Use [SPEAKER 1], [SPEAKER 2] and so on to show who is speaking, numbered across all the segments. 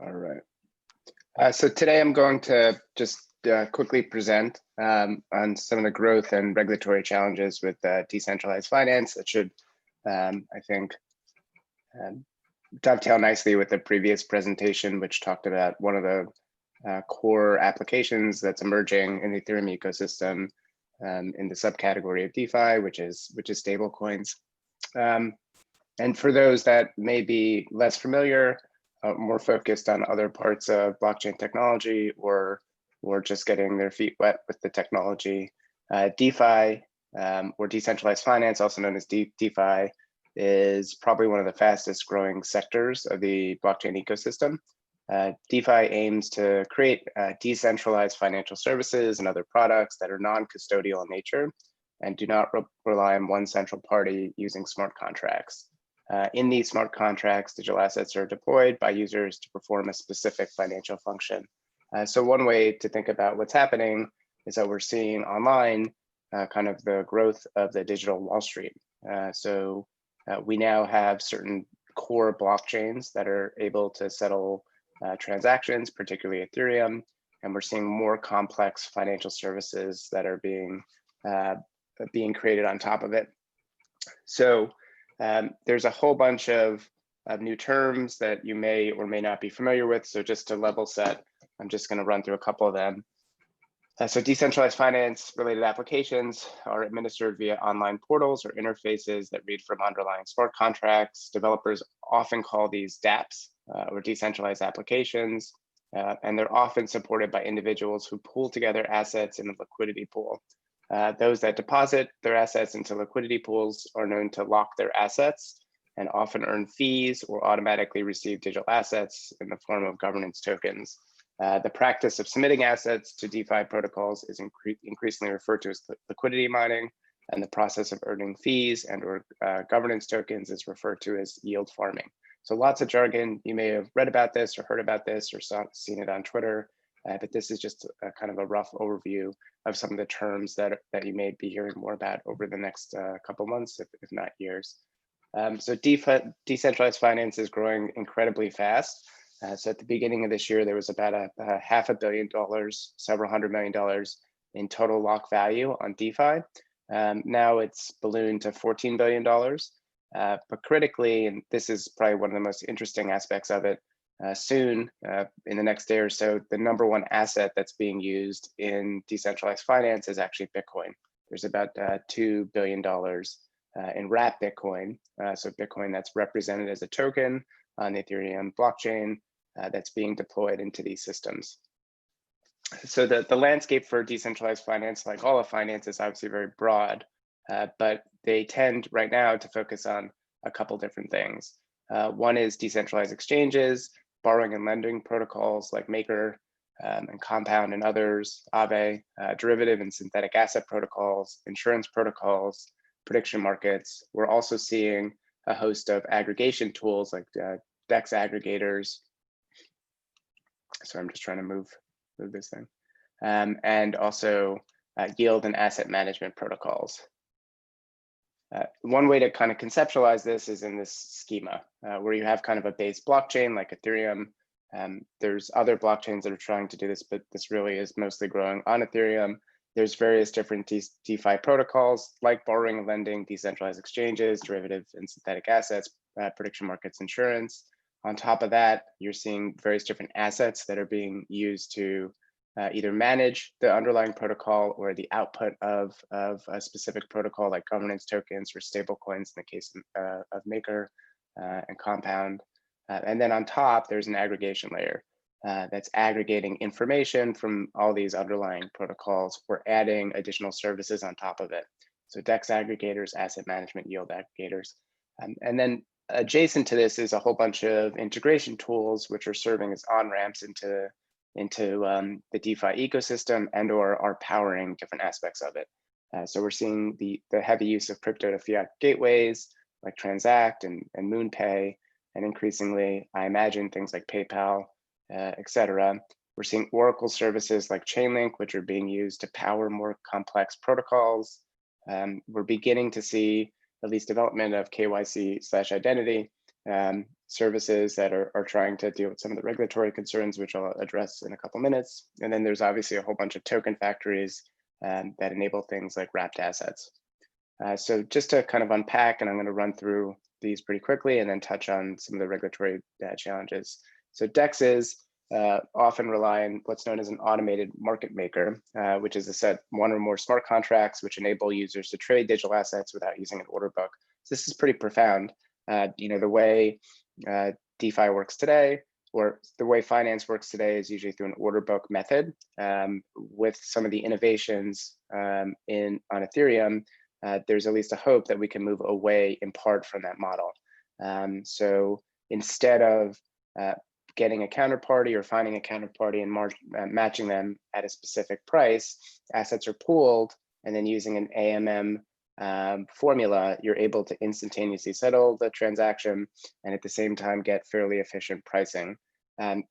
[SPEAKER 1] All right. So today I'm going to just quickly present on some of the growth and regulatory challenges with decentralized finance that should, I think, dovetail nicely with the previous presentation, which talked about one of the core applications that's emerging in the Ethereum ecosystem in the subcategory of DeFi, which is stablecoins. And for those that may be less familiar, more focused on other parts of blockchain technology or just getting their feet wet with the technology, DeFi or decentralized finance, also known as DeFi, is probably one of the fastest growing sectors of the blockchain ecosystem. DeFi aims to create decentralized financial services and other products that are non-custodial in nature and do not rely on one central party using smart contracts. In these smart contracts, digital assets are deployed by users to perform a specific financial function. So one way to think about what's happening is that we're seeing online kind of the growth of the digital Wall Street. We now have certain core blockchains that are able to settle transactions, particularly Ethereum, and we're seeing more complex financial services that are being created on top of it. So there's a whole bunch of new terms that you may or may not be familiar with. So just to level set, I'm just going to run through a couple of them. So decentralized finance related applications are administered via online portals or interfaces that read from underlying smart contracts. Developers often call these dApps or decentralized applications, and they're often supported by individuals who pool together assets in a liquidity pool. Those that deposit their assets into liquidity pools are known to lock their assets and often earn fees or automatically receive digital assets in the form of governance tokens. The practice of submitting assets to DeFi protocols is increasingly referred to as liquidity mining, and the process of earning fees and or governance tokens is referred to as yield farming. So lots of jargon. You may have read about this or heard about this or seen it on Twitter, but this is just a kind of a rough overview of some of the terms that you may be hearing more about over the next couple months, if not years. So decentralized finance is growing incredibly fast. So at the beginning of this year, there was about a $500 million, several $100 million in total lock value on DeFi. Now it's ballooned to $14 billion. But critically, and this is probably one of the most interesting aspects of it, soon, in the next day or so, the #1 asset that's being used in decentralized finance is actually Bitcoin. There's about $2 billion in wrapped Bitcoin. So Bitcoin that's represented as a token on the Ethereum blockchain that's being deployed into these systems. So the landscape for decentralized finance, like all of finance, is obviously very broad, but they tend right now to focus on a couple different things. One is decentralized exchanges, borrowing and lending protocols like Maker and Compound and others, Aave, derivative and synthetic asset protocols, insurance protocols, prediction markets. We're also seeing a host of aggregation tools like DEX aggregators. So I'm just trying to move this thing. And also yield and asset management protocols. One way to kind of conceptualize this is in this schema, where you have kind of a base blockchain like Ethereum. There's other blockchains that are trying to do this, but this really is mostly growing on Ethereum. There's various different DeFi protocols like borrowing and lending, decentralized exchanges, derivative and synthetic assets, prediction markets, insurance. On top of that, you're seeing various different assets that are being used to either manage the underlying protocol or the output of a specific protocol like governance tokens or stable coins in the case of Maker and Compound. And then on top, there's an aggregation layer that's aggregating information from all these underlying protocols. We're adding additional services on top of it. So DEX aggregators, asset management, yield aggregators. And then adjacent to this is a whole bunch of integration tools which are serving as on-ramps into the DeFi ecosystem and or are powering different aspects of it. So we're seeing the heavy use of crypto to fiat gateways like Transact and MoonPay, and increasingly, I imagine things like PayPal, etc. We're seeing Oracle services like Chainlink, which are being used to power more complex protocols. We're beginning to see at least development of KYC/identity services that are trying to deal with some of the regulatory concerns, which I'll address in a couple minutes. And then there's obviously a whole bunch of token factories that enable things like wrapped assets. So just to kind of unpack, and I'm going to run through these pretty quickly and then touch on some of the regulatory challenges. So DEXs often rely on what's known as an automated market maker, which is a set one or more smart contracts which enable users to trade digital assets without using an order book. So this is pretty profound. The way DeFi works today, or the way finance works today, is usually through an order book method. With some of the innovations on Ethereum, there's at least a hope that we can move away in part from that model. So instead of getting a counterparty or finding a counterparty and matching them at a specific price, assets are pooled, and then using an AMM formula, you're able to instantaneously settle the transaction and at the same time get fairly efficient pricing.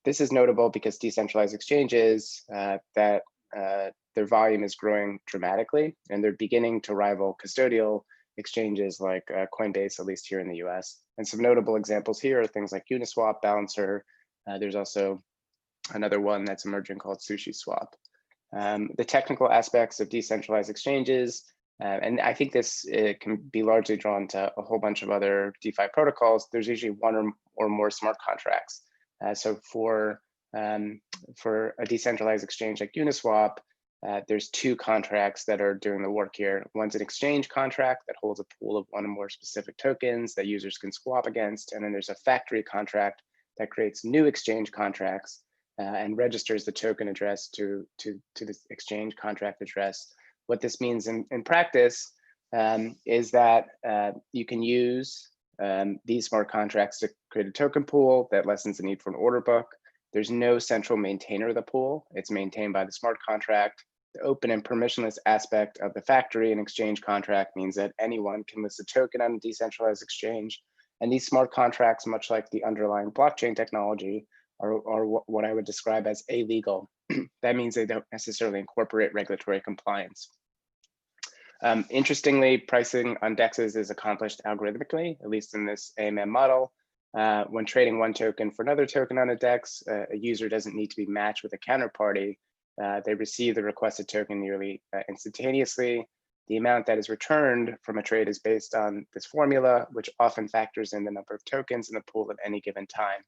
[SPEAKER 1] This is notable because decentralized exchanges that their volume is growing dramatically, and they're beginning to rival custodial exchanges like Coinbase, at least here in the US. And some notable examples here are things like Uniswap, Balancer. There's also another one that's emerging called SushiSwap. The technical aspects of decentralized exchanges, and I think this can be largely drawn to a whole bunch of other DeFi protocols. There's usually one or more smart contracts. So for a decentralized exchange like Uniswap, there's two contracts that are doing the work here. One's an exchange contract that holds a pool of one or more specific tokens that users can swap against. And then there's a factory contract that creates new exchange contracts and registers the token address to the exchange contract address. What this means in practice is that you can use these smart contracts to create a token pool that lessens the need for an order book. There's no central maintainer of the pool. It's maintained by the smart contract. The open and permissionless aspect of the factory and exchange contract means that anyone can list a token on a decentralized exchange. And these smart contracts, much like the underlying blockchain technology, are what I would describe as illegal. That means they don't necessarily incorporate regulatory compliance. Interestingly, pricing on DEXs is accomplished algorithmically, at least in this AMM model. When trading one token for another token on a DEX, a user doesn't need to be matched with a counterparty. They receive the requested token nearly instantaneously. The amount that is returned from a trade is based on this formula, which often factors in the number of tokens in the pool at any given time.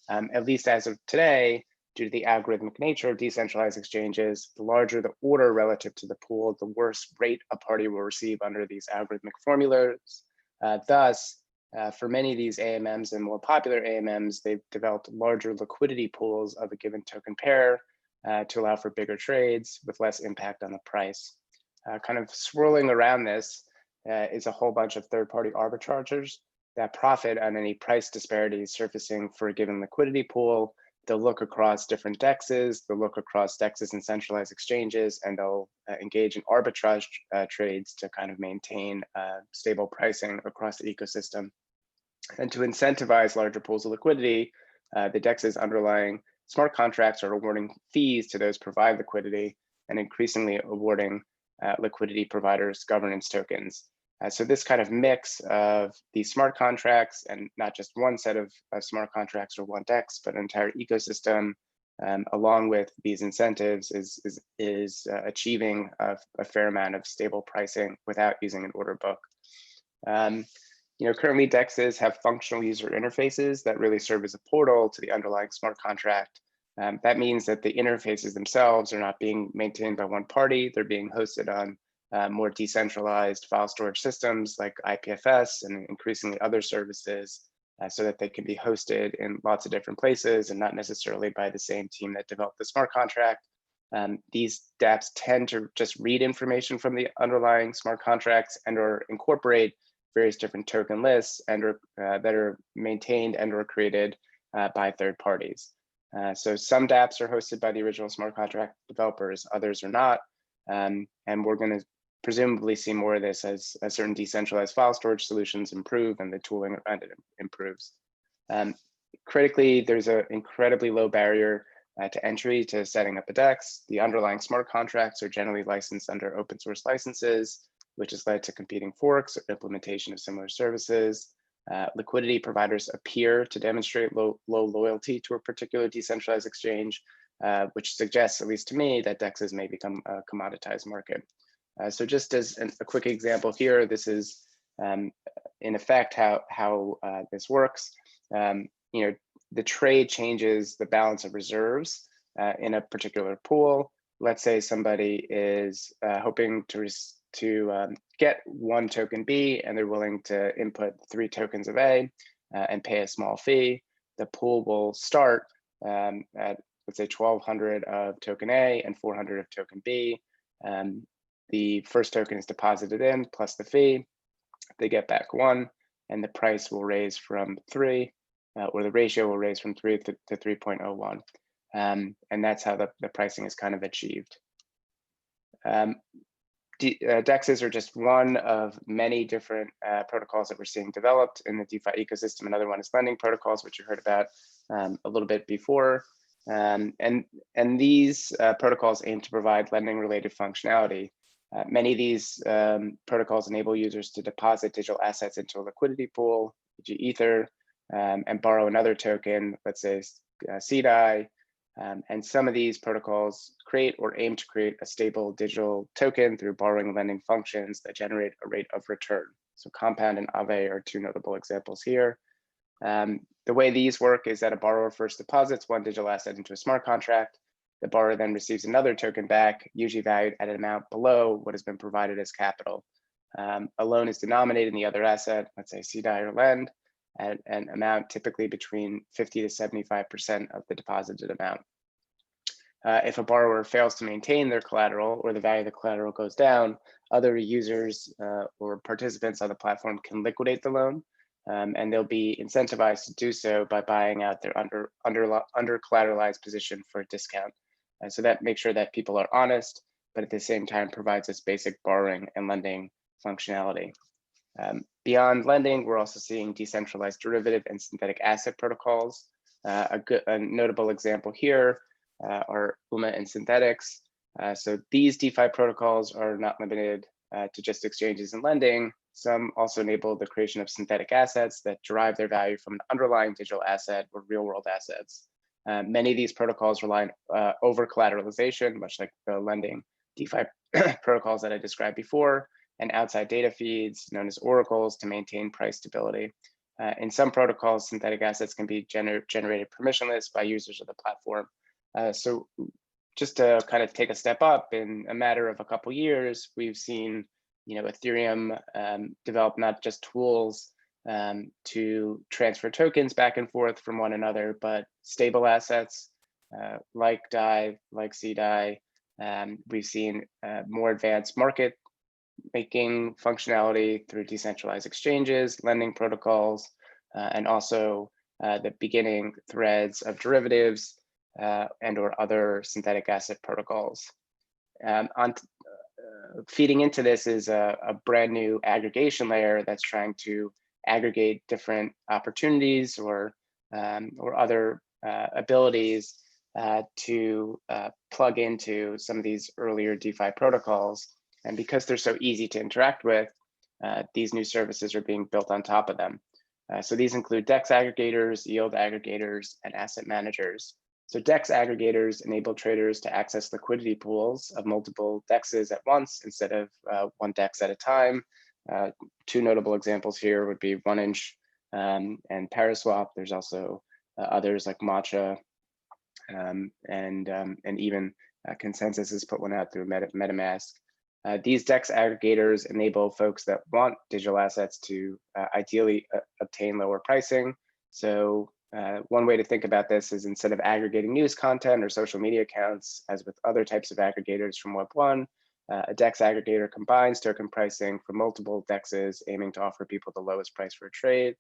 [SPEAKER 1] At least as of today, due to the algorithmic nature of decentralized exchanges, the larger the order relative to the pool, the worse rate a party will receive under these algorithmic formulas. Thus, for many of these AMMs and more popular AMMs, they've developed larger liquidity pools of a given token pair to allow for bigger trades with less impact on the price. Kind of swirling around this is a whole bunch of third-party arbitrageurs that profit on any price disparities surfacing for a given liquidity pool. They'll look across different DEXs, they'll look across DEXs and centralized exchanges, and they'll engage in arbitrage trades to kind of maintain stable pricing across the ecosystem. And to incentivize larger pools of liquidity, the DEX's underlying smart contracts are awarding fees to those provide liquidity and increasingly awarding liquidity providers governance tokens. So this kind of mix of these smart contracts, and not just one set of smart contracts or one DEX, but an entire ecosystem, along with these incentives, is achieving a fair amount of stable pricing without using an order book. Currently DEXs have functional user interfaces that really serve as a portal to the underlying smart contract. That means that the interfaces themselves are not being maintained by one party. They're being hosted on more decentralized file storage systems like IPFS and increasingly other services so that they can be hosted in lots of different places and not necessarily by the same team that developed the smart contract. These dApps tend to just read information from the underlying smart contracts and or incorporate various different token lists and that are maintained and or created by third parties. So some dApps are hosted by the original smart contract developers, others are not. And we're going to presumably see more of this as certain decentralized file storage solutions improve and the tooling around it improves. Critically, there's an incredibly low barrier to entry to setting up a DEX. The underlying smart contracts are generally licensed under open source licenses, which has led to competing forks or implementation of similar services. Liquidity providers appear to demonstrate low loyalty to a particular decentralized exchange, which suggests, at least to me, that DEXs may become a commoditized market. So just as a quick example here, this is in effect how this works. The trade changes the balance of reserves in a particular pool. Let's say somebody is hoping to get one token B, and they're willing to input 3 tokens of A and pay a small fee. The pool will start at, let's say, 1,200 of token A and 400 of token B. The first token is deposited in plus the fee. They get back 1, and the price will raise from 3, or the ratio will raise from 3 to 3.01. And that's how the pricing is kind of achieved. DEXs are just one of many different protocols that we're seeing developed in the DeFi ecosystem. Another one is lending protocols, which you heard about a little bit before. And these protocols aim to provide lending-related functionality. Many of these protocols enable users to deposit digital assets into a liquidity pool, e.g. Ether, and borrow another token, let's say CDI. And some of these protocols create or aim to create a stable digital token through borrowing and lending functions that generate a rate of return. So Compound and Aave are 2 notable examples here. The way these work is that a borrower first deposits one digital asset into a smart contract. The borrower then receives another token back, usually valued at an amount below what has been provided as capital. A loan is denominated in the other asset, let's say CDI or lend, at an amount typically between 50 to 75% of the deposited amount. If a borrower fails to maintain their collateral or the value of the collateral goes down, other users or participants on the platform can liquidate the loan, and they'll be incentivized to do so by buying out their under collateralized position for a discount. So that makes sure that people are honest, but at the same time provides us basic borrowing and lending functionality. Beyond lending, we're also seeing decentralized derivative and synthetic asset protocols. A notable example here are UMA and Synthetics. So these DeFi protocols are not limited to just exchanges and lending. Some also enable the creation of synthetic assets that derive their value from an underlying digital asset or real-world assets. Many of these protocols rely on over-collateralization, much like the lending DeFi protocols that I described before, and outside data feeds known as oracles to maintain price stability. In some protocols, synthetic assets can be generated permissionless by users of the platform. So just to kind of take a step up, in a matter of a couple years, we've seen Ethereum develop not just tools to transfer tokens back and forth from one another, but stable assets like DAI, like CDAI. We've seen more advanced market making functionality through decentralized exchanges, lending protocols, and also the beginning threads of derivatives and or other synthetic asset protocols. Feeding into this is a brand new aggregation layer that's trying to aggregate different opportunities or other abilities to plug into some of these earlier DeFi protocols. And because they're so easy to interact with, these new services are being built on top of them. So these include DEX aggregators, yield aggregators, and asset managers. So DEX aggregators enable traders to access liquidity pools of multiple DEXs at once instead of one DEX at a time. 2 notable examples here would be 1inch and Paraswap. There's also others like Matcha, and even Consensus has put one out through MetaMask. These DEX aggregators enable folks that want digital assets to ideally obtain lower pricing. So one way to think about this is, instead of aggregating news content or social media accounts, as with other types of aggregators from Web1, a DEX aggregator combines token pricing for multiple DEXs, aiming to offer people the lowest price for a trade.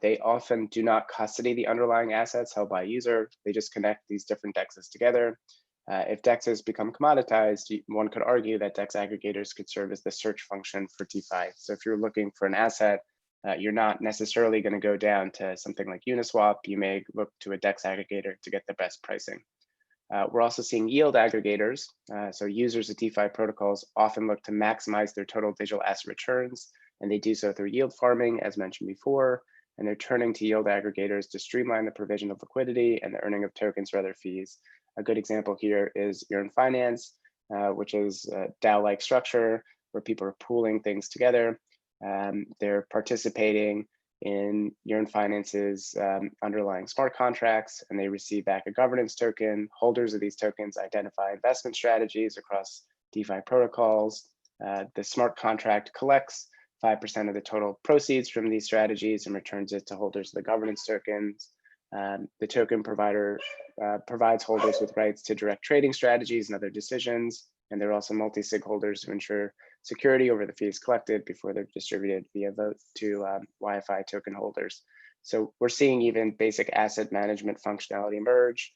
[SPEAKER 1] They often do not custody the underlying assets held by a user. They just connect these different DEXs together. If DEXs become commoditized, one could argue that DEX aggregators could serve as the search function for DeFi. So if you're looking for an asset, you're not necessarily going to go down to something like Uniswap. You may look to a DEX aggregator to get the best pricing. We're also seeing yield aggregators. So users of DeFi protocols often look to maximize their total digital asset returns and they do so through yield farming, as mentioned before, and they're turning to yield aggregators to streamline the provision of liquidity and the earning of tokens or other fees. A good example here is Yearn Finance, which is a DAO-like structure where people are pooling things together. They're participating in Yearn Finance's underlying smart contracts, and they receive back a governance token. Holders of these tokens identify investment strategies across DeFi protocols. The smart contract collects 5% of the total proceeds from these strategies and returns it to holders of the governance tokens. The token provider provides holders with rights to direct trading strategies and other decisions, and they're also multi-sig holders to ensure security over the fees collected before they're distributed via vote to YFI token holders. So we're seeing even basic asset management functionality emerge.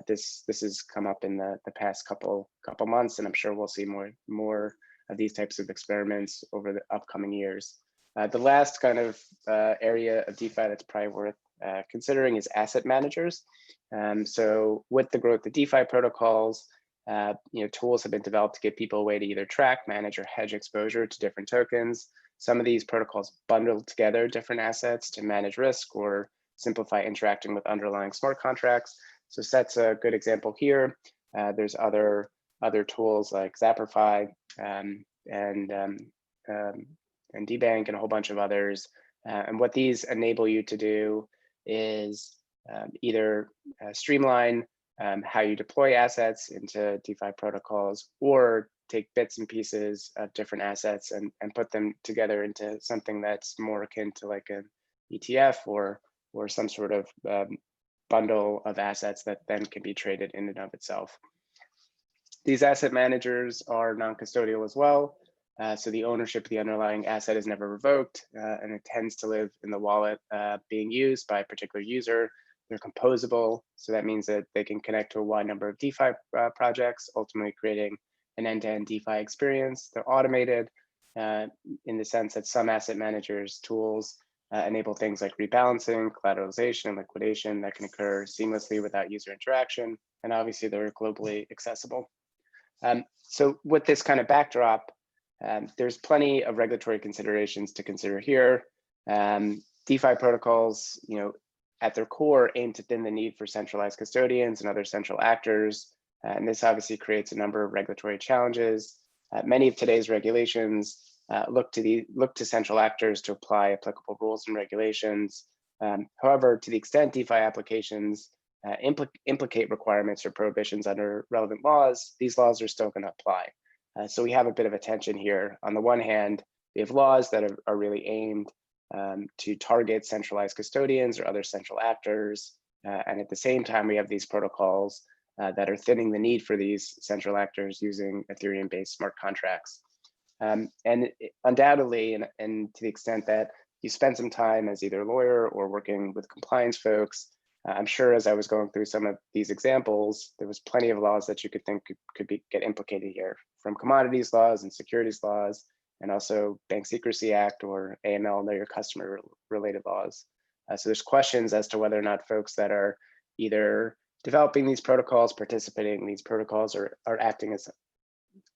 [SPEAKER 1] This has come up in the past couple months, and I'm sure we'll see more of these types of experiments over the upcoming years. The last kind of area of DeFi that's probably worth considering is asset managers. So with the growth of DeFi protocols, tools have been developed to give people a way to either track, manage, or hedge exposure to different tokens. Some of these protocols bundle together different assets to manage risk or simplify interacting with underlying smart contracts. So SET's a good example here. There's other tools like Zapperfy and DBank and a whole bunch of others. And what these enable you to do is either streamline how you deploy assets into DeFi protocols, or take bits and pieces of different assets and put them together into something that's more akin to like an ETF or some sort of bundle of assets that then can be traded in and of itself. These asset managers are non-custodial as well. So the ownership of the underlying asset is never revoked, and it tends to live in the wallet being used by a particular user. They're composable, so that means that they can connect to a wide number of DeFi projects, ultimately creating an end-to-end DeFi experience. They're automated in the sense that some asset managers tools enable things like rebalancing, collateralization, and liquidation that can occur seamlessly without user interaction. And obviously, they're globally accessible. So with this kind of backdrop, there's plenty of regulatory considerations to consider here. DeFi protocols, at their core, aim to thin the need for centralized custodians and other central actors. And this obviously creates a number of regulatory challenges. Many of today's regulations look to central actors to apply applicable rules and regulations. However, to the extent DeFi applications implicate requirements or prohibitions under relevant laws, these laws are still going to apply. So we have a bit of a tension here. On the one hand, we have laws that are really aimed to target centralized custodians or other central actors. And at the same time, we have these protocols that are thinning the need for these central actors using Ethereum-based smart contracts. And undoubtedly, and to the extent that you spend some time as either a lawyer or working with compliance folks, I'm sure as I was going through some of these examples, there was plenty of laws that you could think could get implicated here, from commodities laws and securities laws, and also Bank Secrecy Act or AML, know your customer related laws. So there's questions as to whether or not folks that are either developing these protocols, participating in these protocols, or are acting as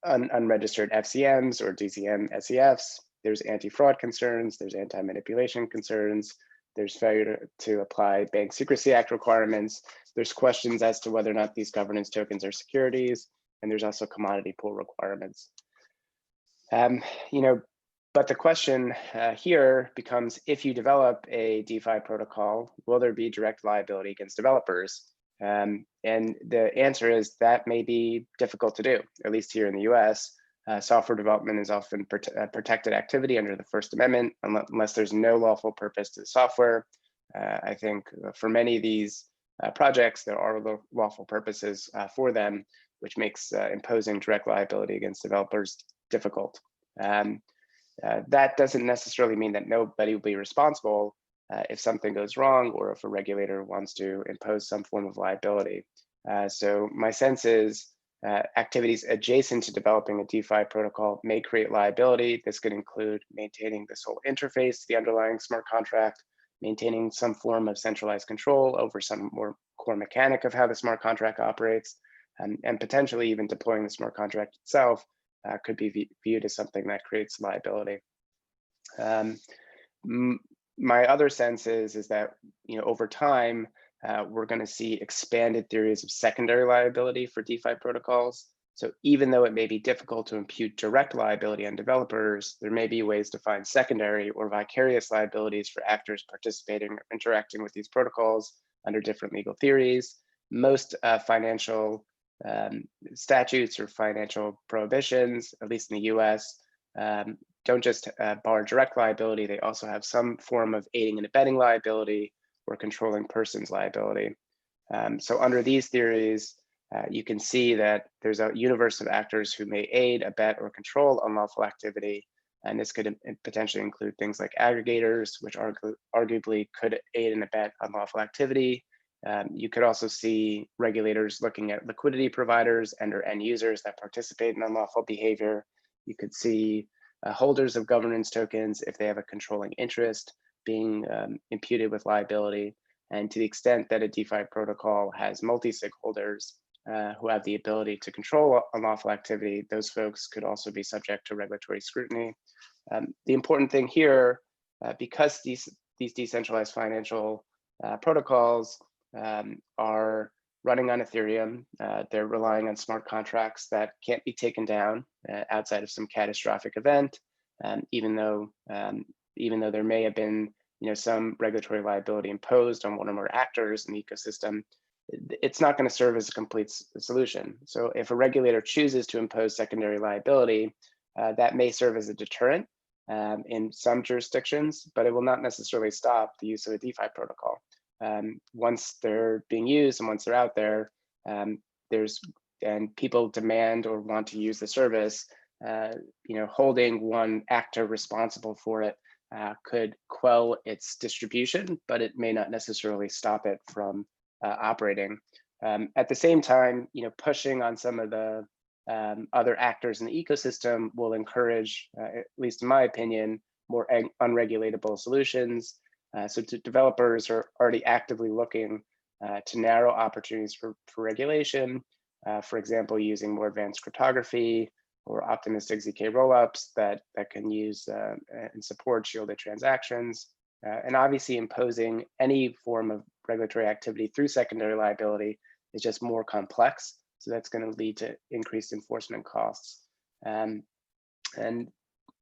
[SPEAKER 1] unregistered FCMs or DCM SEFs. There's anti-fraud concerns, there's anti-manipulation concerns, there's failure to apply Bank Secrecy Act requirements. There's questions as to whether or not these governance tokens are securities, and there's also commodity pool requirements. But the question here becomes, if you develop a DeFi protocol, will there be direct liability against developers? And the answer is that may be difficult to do, at least here in the US. Software development is often protected activity under the First Amendment, unless there's no lawful purpose to the software. I think for many of these projects, there are lawful purposes for them, which makes imposing direct liability against developers difficult. That doesn't necessarily mean that nobody will be responsible if something goes wrong or if a regulator wants to impose some form of liability. So my sense is activities adjacent to developing a DeFi protocol may create liability. This could include maintaining this whole interface to the underlying smart contract, maintaining some form of centralized control over some more core mechanic of how the smart contract operates, and potentially even deploying the smart contract itself could be viewed as something that creates liability. Um, my other sense is that, over time, we're going to see expanded theories of secondary liability for DeFi protocols. So even though it may be difficult to impute direct liability on developers, there may be ways to find secondary or vicarious liabilities for actors participating or interacting with these protocols under different legal theories. Most financial statutes or financial prohibitions, at least in the US, don't just bar direct liability, they also have some form of aiding and abetting liability or controlling persons liability. So under these theories, you can see that there's a universe of actors who may aid, abet, or control unlawful activity. And this could potentially include things like aggregators, which arguably could aid and abet unlawful activity. You could also see regulators looking at liquidity providers and/or end users that participate in unlawful behavior. You could see holders of governance tokens, if they have a controlling interest, being imputed with liability. And to the extent that a DeFi protocol has multi-sig holders who have the ability to control unlawful activity, those folks could also be subject to regulatory scrutiny. The important thing here, because these decentralized financial protocols are running on Ethereum, they're relying on smart contracts that can't be taken down outside of some catastrophic event, even though there may have been some regulatory liability imposed on one or more actors in the ecosystem. It's not going to serve as a complete solution. So if a regulator chooses to impose secondary liability, that may serve as a deterrent in some jurisdictions, but it will not necessarily stop the use of a DeFi protocol. Once they're being used and once they're out there, and people demand or want to use the service, holding one actor responsible for it could quell its distribution, but it may not necessarily stop it from operating. At the same time, pushing on some of the other actors in the ecosystem will encourage, at least in my opinion, more unregulatable solutions. So developers are already actively looking to narrow opportunities for regulation, for example, using more advanced cryptography or optimistic ZK rollups that can use and support shielded transactions. And obviously imposing any form of regulatory activity through secondary liability is just more complex. So that's going to lead to increased enforcement costs. And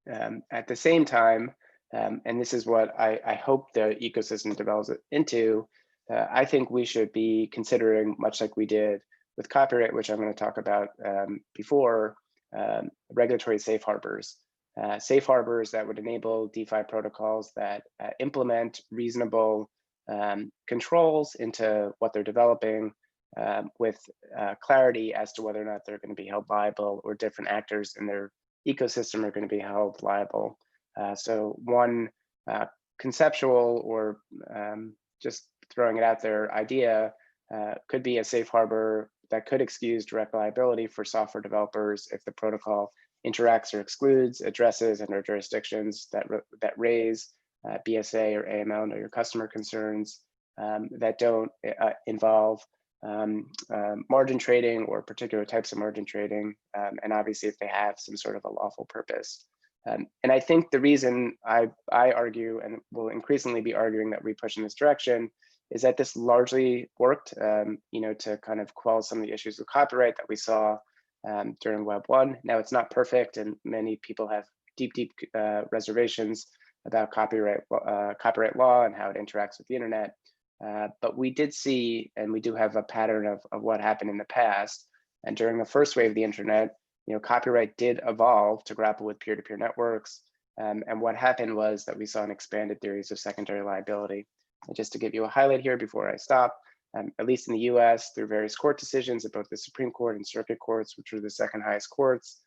[SPEAKER 1] at the same time, and this is what I hope the ecosystem develops into, I think we should be considering, much like we did with copyright, which I'm going to talk about before, regulatory safe harbors. Safe harbors that would enable DeFi protocols that implement reasonable controls into what they're developing with clarity as to whether or not they're going to be held liable or different actors in their ecosystem are going to be held liable. So one conceptual or just throwing it out there idea could be a safe harbor that could excuse direct liability for software developers if the protocol interacts or excludes addresses under jurisdictions that raise BSA or AML, know your customer concerns, that don't involve margin trading or particular types of margin trading, and obviously if they have some sort of a lawful purpose. And I think the reason I argue, and will increasingly be arguing, that we push in this direction is that this largely worked, to kind of quell some of the issues with copyright that we saw during Web 1. Now it's not perfect, and many people have deep reservations about copyright law and how it interacts with the internet. But we did see, and we do have a pattern of what happened in the past. And during the first wave of the internet, copyright did evolve to grapple with peer-to-peer networks. And what happened was that we saw an expanded theories of secondary liability. And just to give you a highlight here before I stop, at least in the US, through various court decisions at both the Supreme Court and circuit courts, which are the second highest courts,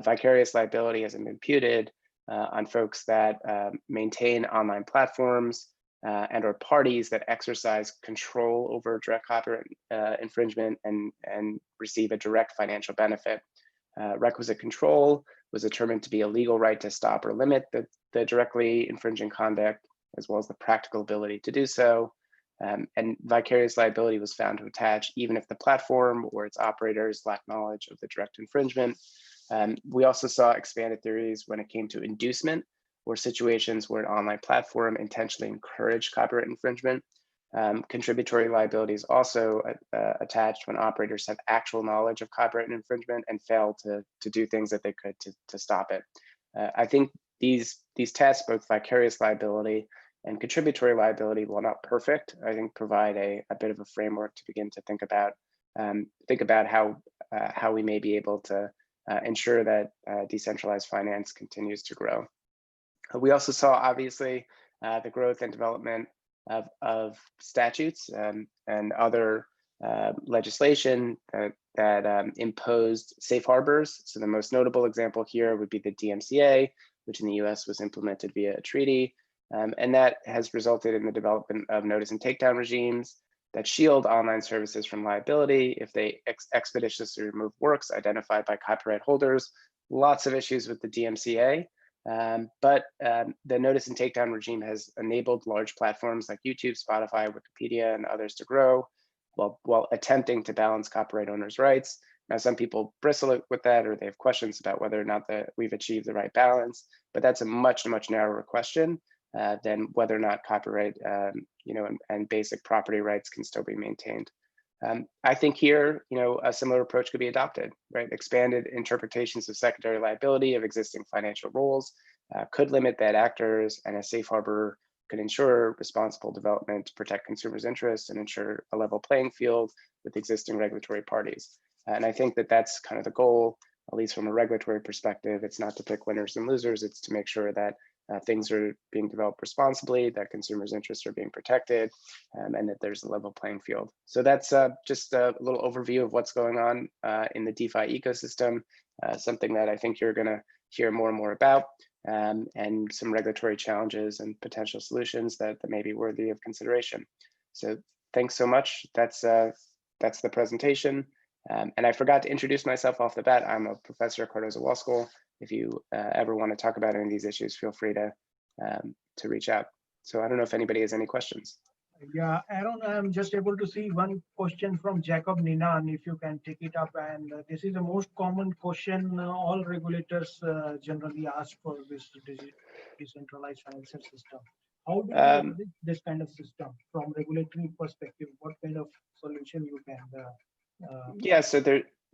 [SPEAKER 1] vicarious liability has been imputed on folks that maintain online platforms and are parties that exercise control over direct copyright infringement and receive a direct financial benefit. Requisite control was determined to be a legal right to stop or limit the directly infringing conduct, as well as the practical ability to do so. And vicarious liability was found to attach even if the platform or its operators lack knowledge of the direct infringement. We also saw expanded theories when it came to inducement, or situations where an online platform intentionally encouraged copyright infringement. Contributory liability is also attached when operators have actual knowledge of copyright infringement and fail to do things that they could to stop it. I think these tests, both vicarious liability and contributory liability, while not perfect, I think provide a bit of a framework to begin to think about how we may be able to ensure that decentralized finance continues to grow. We also saw, obviously, the growth and development of statutes and other legislation that imposed safe harbors. So the most notable example here would be the DMCA, which in the US was implemented via a treaty. And that has resulted in the development of notice and takedown regimes that shield online services from liability if they expeditiously remove works identified by copyright holders. Lots of issues with the DMCA. But the notice and takedown regime has enabled large platforms like YouTube, Spotify, Wikipedia, and others to grow while attempting to balance copyright owners' rights. Now, some people bristle with that, or they have questions about whether or not that we've achieved the right balance, but that's a much narrower question than whether or not copyright and basic property rights can still be maintained. I think here, a similar approach could be adopted, right? Expanded interpretations of secondary liability of existing financial rules could limit bad actors, and a safe harbor could ensure responsible development to protect consumers' interests and ensure a level playing field with existing regulatory parties. And I think that that's kind of the goal, at least from a regulatory perspective. It's not to pick winners and losers, it's to make sure that things are being developed responsibly, that consumers' interests are being protected, and that there's a level playing field. So that's just a little overview of what's going on in the DeFi ecosystem, something that I think you're going to hear more and more about, and some regulatory challenges and potential solutions that may be worthy of consideration. So thanks so much. That's the presentation. And I forgot to introduce myself off the bat. I'm a professor at Cardozo Law School. If you ever want to talk about any of these issues, feel free to reach out. So I don't know if anybody has any questions.
[SPEAKER 2] Yeah, Aaron, I'm just able to see one question from Jacob Ninan, if you can take it up. And this is the most common question all regulators generally ask for this decentralized financial system. How do you manage this kind of system from regulatory perspective? What kind of solution you can?
[SPEAKER 1] Yeah, so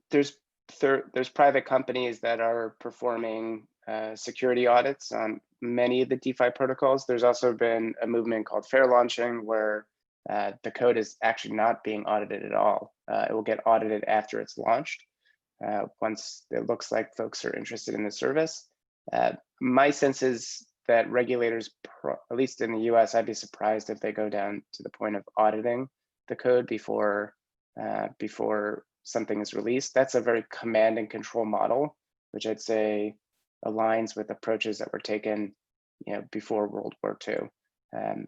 [SPEAKER 1] there's private companies that are performing security audits on many of the DeFi protocols. There's also been a movement called fair launching, where the code is actually not being audited at all. It will get audited after it's launched, once it looks like folks are interested in the service. My sense is that regulators, at least in the US, I'd be surprised if they go down to the point of auditing the code before something is released. That's a very command and control model, which I'd say aligns with approaches that were taken, before World War II.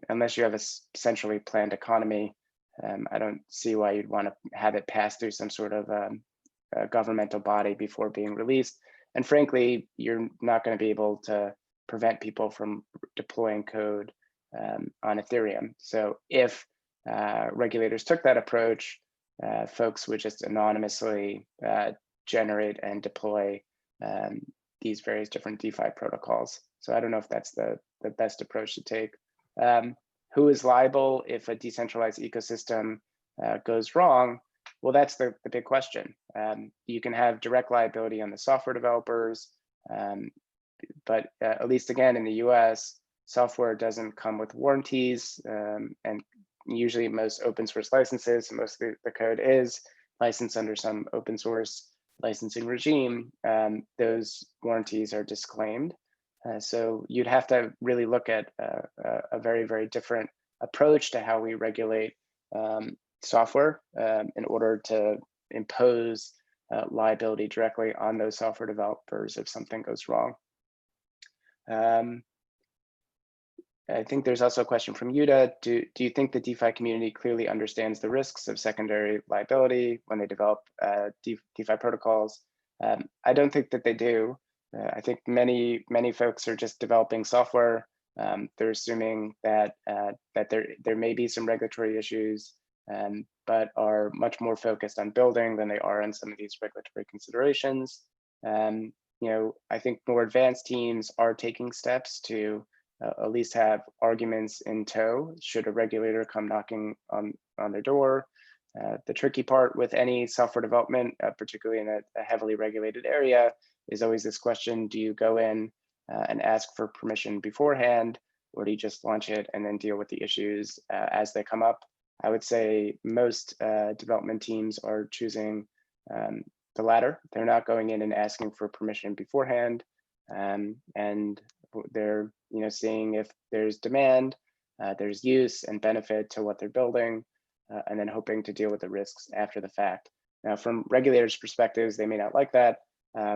[SPEAKER 1] Unless you have a centrally planned economy, I don't see why you'd want to have it pass through some sort of a governmental body before being released. And frankly, you're not going to be able to prevent people from deploying code on Ethereum. So if regulators took that approach, folks would just anonymously generate and deploy these various different DeFi protocols. So I don't know if that's the best approach to take. Who is liable if a decentralized ecosystem goes wrong? Well, that's the big question. You can have direct liability on the software developers, but at least again in the US, software doesn't come with warranties, and usually most open source licenses, most of the code is licensed under some open source licensing regime. Those warranties are disclaimed. So you'd have to really look at a very different approach to how we regulate software in order to impose liability directly on those software developers if something goes wrong. I think there's also a question from Yuda. Do you think the DeFi community clearly understands the risks of secondary liability when they develop DeFi protocols? I don't think that they do. I think many folks are just developing software. They're assuming that there may be some regulatory issues, but are much more focused on building than they are on some of these regulatory considerations. I think more advanced teams are taking steps to at least have arguments in tow should a regulator come knocking on their door. The tricky part with any software development, particularly in a heavily regulated area, is always this question: do you go in and ask for permission beforehand, or do you just launch it and then deal with the issues as they come up? I would say most development teams are choosing the latter. They're not going in and asking for permission beforehand, and they're seeing if there's demand, there's use and benefit to what they're building, and then hoping to deal with the risks after the fact. Now, from regulators' perspectives, they may not like that.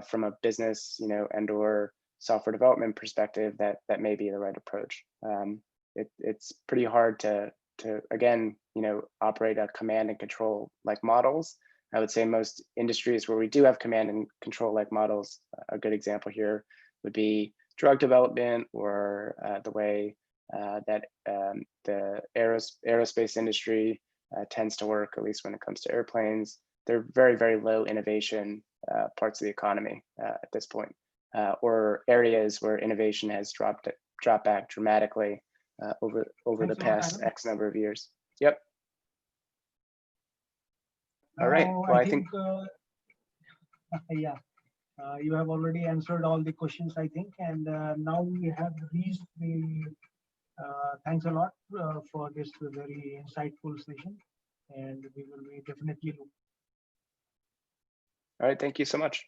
[SPEAKER 1] From a business, and/or software development perspective, that may be the right approach. It's pretty hard to again, operate a command and control like models. I would say most industries where we do have command and control like models, a good example here would be drug development, or the way that the aerospace industry tends to work, at least when it comes to airplanes. They're very, very low innovation parts of the economy at this point, or areas where innovation has dropped back dramatically over the past X number of years. Yep. All right. Well, I think
[SPEAKER 2] yeah, you have already answered all the questions, I think, and now we have reached the. Thanks a lot for this very insightful session, and we will be definitely.
[SPEAKER 1] All right. Thank you so much.